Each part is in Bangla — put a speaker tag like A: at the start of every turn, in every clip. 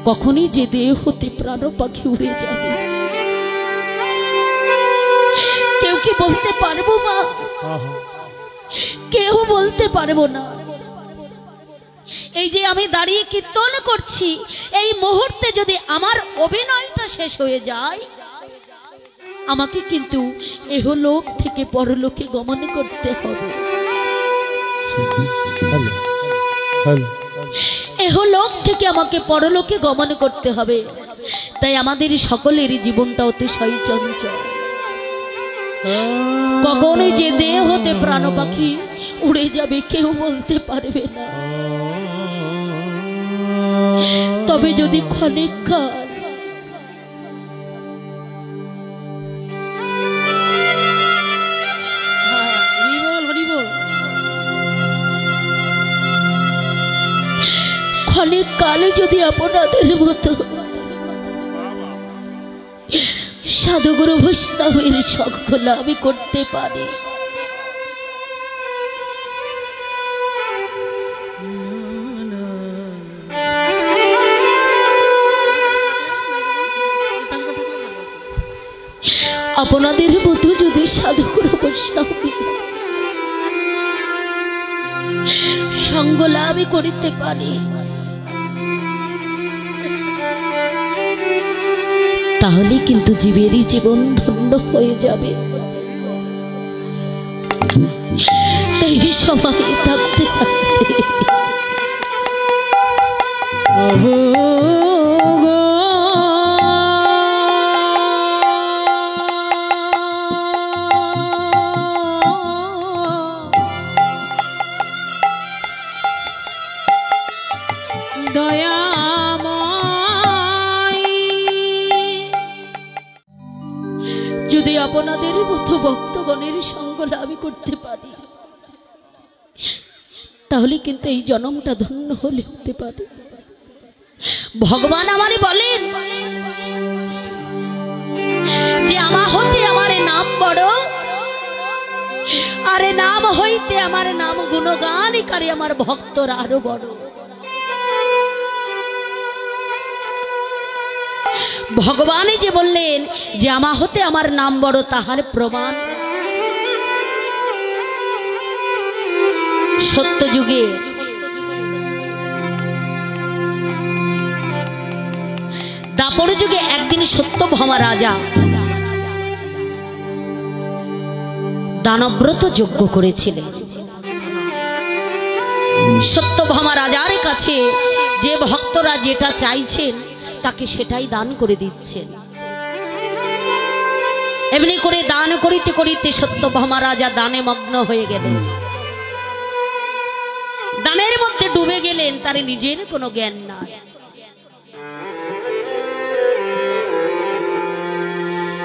A: কখনই যে দেহ হতে প্রাণ পাখি উড়ে যাবে কেউ কি বলতে পারবো মা? কেউ বলতে পারবো না। এই যে আমি দাঁড়িয়ে কীর্তন করছি, এই মুহূর্তে যদি আমার অভিনয়টা শেষ হয়ে যায়, আমাকে কিন্তু এহলোক থেকে পরলোকে গমন করতে হবে। এহলোক থেকে আমাকে পরলোকে গমন করতে হবে। তাই আমাদের সকলের জীবনটা অতিশয় চঞ্চল। কখনোই যে দেহ হতে প্রাণ পাখি উড়ে যাবে কেউ বলতে পারবে না। তবে যদি ক্ষণিক কাল ক্ষণিক কালে যদি আপনাদের মতো সাধুগুরু বৈষ্ণবের সঙ্গ আমি করতে পারি, আপনাদের মতো যদি সাধুগুরু বৈষ্ণবের সঙ্গ লাভ করিতে পারি, তাহলে কিন্তু জীবেরই জীবন ধন্য হয়ে যাবে। তাই সময় থাকতে থাকতে যদি আপনাদের মতো ভক্তগণের সঙ্গ লাভ করতে পারি, তাহলে কিন্তু এই জন্মটা ধন্য হলে হতে পারে। ভগবান আমারে বলেন যে আমা হতে আমার নাম বড়, আরে নাম হইতে আমার নাম গুণগানকারী আমার ভক্তরা আরো বড়। ভগবানই যে বললেন যে আমা হতে আমার নাম বড়, তাহার প্রমাণ সত্য যুগে দাপর যুগে একদিন সত্যভামা রাজা দানব্রত যজ্ঞ করেছিলেন। সত্যভামা রাজার কাছে যে ভক্তরা যেটা চাইছেন তাকে সেটাই দান করে দিচ্ছেন। এমনি করে দান করিতে করিতে সত্যভামা রাজা দানে মগ্ন হয়ে গেলেন, দানের মধ্যে ডুবে গেলেন, তার নিজের কোনো জ্ঞান নাই।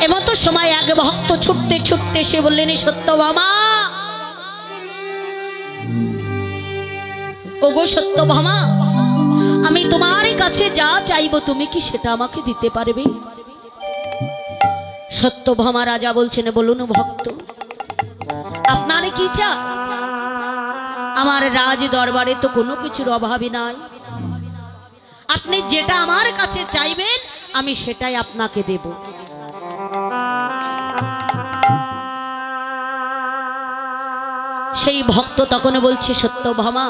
A: এমতো সময় এক ভক্ত ছুটতে ছুটতে সে বললেন, সত্যভামা, ওগো সত্যভামা, আমি তোমার কাছে যা চাইবো তুমি কি সেটা আমাকে দিতে পারবে? সত্যভামা রাজা বলছেন, বলুন ভক্ত, আপনার কি চাই? আমার রাজ দরবারে তো কোনো কিছুর অভাবই নাই, আপনি যেটা আমার কাছে চাইবেন আমি সেটাই আপনাকে দেব। সেই ভক্ত তখন বলছে, সত্যভামা,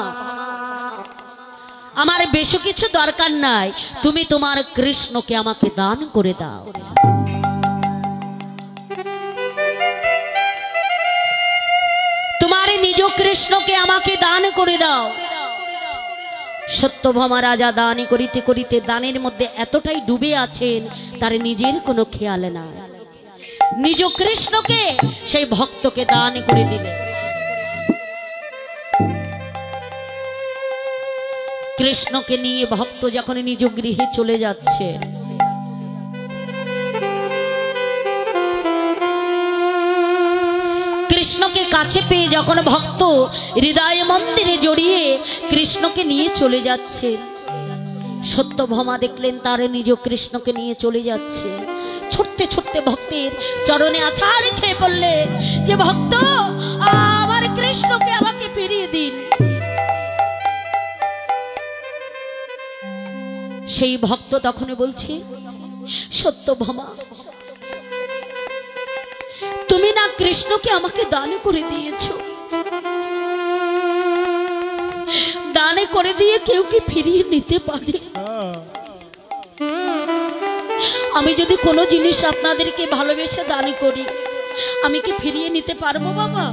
A: আমার বেশি কিছু দরকার নাই, তুমি তোমার কৃষ্ণকে আমাকে দান করে দাও। তোমার নিজ কৃষ্ণকে আমাকে দান করে দাও। সত্যভামা রাজা দান করিতে করিতে দানের মধ্যে এতটাই ডুবে আছেন তার নিজের কোনো খেয়াল নাই। নিজ কৃষ্ণকে সেই ভক্তকে দান করে দিলেন। কৃষ্ণকে নিয়ে ভক্ত যখন নিজ গৃহে চলে যাচ্ছে, কৃষ্ণকে কাছে পেয়ে যখন ভক্ত হৃদয় মন্দিরে জড়িয়ে কৃষ্ণকে নিয়ে চলে যাচ্ছে, সত্যভামা দেখলেন তার নিজ কৃষ্ণকে নিয়ে চলে যাচ্ছে। ছুটতে ছুটতে ভক্তের চরণে আছাড় খেয়ে পড়লেন যে, ভক্ত, আমার কৃষ্ণকে আমাকে ফিরিয়ে দিন। সেই ভক্ত তখন বলছে, সত্যভামা, তুমি না কৃষ্ণকে আমাকে দান করে দিয়েছো, দান করে দিয়ে কেউ কি ফিরিয়ে নিতে পারে? আমি যদি কোনো জিনিস আপনাদেরকে ভালোবেসে দান করি, আমি কি ফিরিয়ে নিতে পারবো বাবা?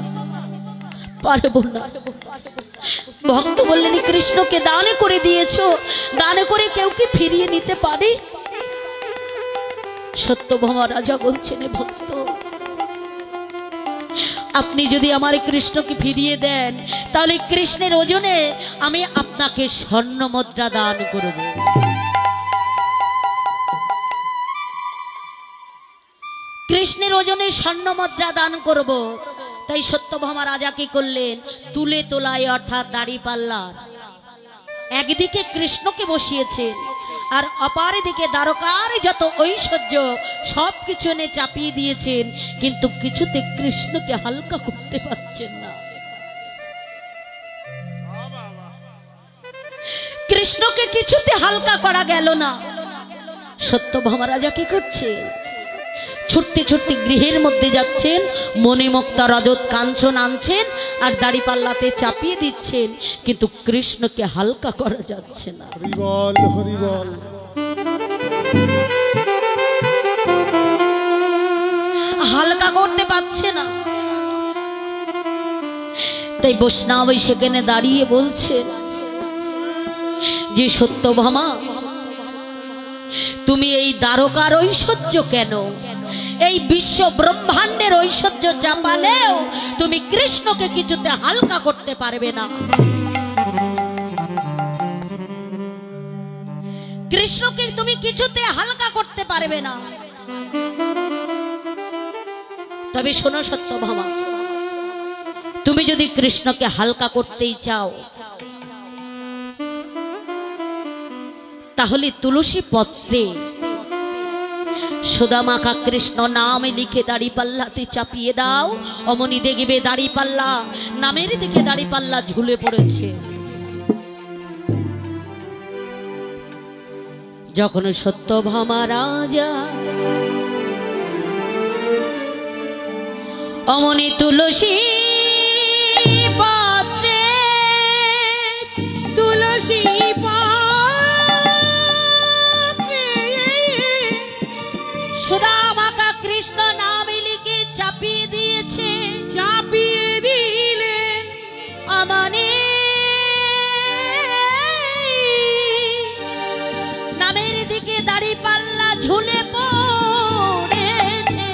A: পারবো না। ভক্ত বললেন, কৃষ্ণকে দান করে দিয়েছো, দান করে কেউ কি ফিরিয়ে নিতে পারে? সত্যভামা রাজা বলছেন, ভক্ত, আপনি যদি আমার কৃষ্ণকে ফিরিয়ে দেন, তাহলে কৃষ্ণের ওজনে আমি আপনাকে স্বর্ণ মুদ্রা দান করব। কৃষ্ণের ওজনে স্বর্ণ মুদ্রা দান করব। তাই সত্যভামা রাজা কি করলেন, তুলে তোলায় অর্থাৎ দাড়ি পাল্লার একদিকে কৃষ্ণকে বসিয়েছেন, আর অপর দিকে দ্বারকার যত ঐশ্বর্য সবকিছু এনে চাপিয়ে দিয়েছেন, কিন্তু কিছুতে কৃষ্ণকে হালকা করতে পারছেন না। কৃষ্ণকে কিছুতে হালকা করা গেল না। সত্যভামা রাজা কি করছে, ছুটতে ছুটতে গৃহের মধ্যে যাচ্ছেন, মণিমুক্তা রজত কাঞ্চন আনছেন আর দাড়ি পাল্লাতে চাপিয়ে দিচ্ছেন, কিন্তু কৃষ্ণকে হালকা করা যাচ্ছে না। হরি বল, হরি বল। হালকা করতে পারছে না। তাই বৈষ্ণব সেখানে দাঁড়িয়ে বলছে যে, সত্যভামা, তুমি এই দ্বারকার ঐশ্বর্য কেন, এই বিশ্ব ব্রহ্মাণ্ডের ঐশ্বর্য চাপালেও তুমি কৃষ্ণকে কিছুতে হালকা করতে পারবে না। কৃষ্ণকে তুমি কিছুতে হালকা করতে পারবে না। তবে শোনো সত্যভামা, তুমি যদি কৃষ্ণকে হালকা করতেই চাও, তাহলে তুলসী পত্রে সুদামাখা কৃষ্ণ নাম লিখে দাড়ি পাল্লাতে চাপিয়ে দাও। অমনি দেখবে দাড়ি পাল্লা, নামের দিকে দাড়ি পাল্লা ঝুলে পড়েছে। যখন সত্যভামা রাজা অমনি তুলসী পত্রে, তুলসী সুদামাখা কৃষ্ণ নাম লিখে চাপিয়ে দিয়েছে। চাপিয়ে দিলে আমানে নামের দিকে দাড়ি পাল্লা ঝুলে পড়েছে।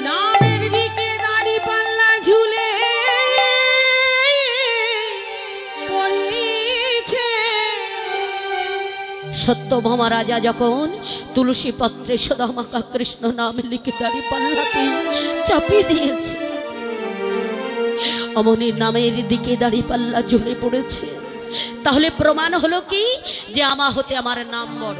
A: নামের দিকে দাড়ি পাল্লা ঝুলে পড়েছে। সত্যভামা রাজা যখন তুলসী পত্রে সুদামাখা কৃষ্ণ নাম লিখে দাড়ি পাল্লাতে চাপিয়ে দিয়েছে, অমনি নামের দিকে দাড়ি পাল্লা ঝুলে পড়েছে। তাহলে প্রমাণ হলো কি, যে আমা হতে আমার নাম বড়।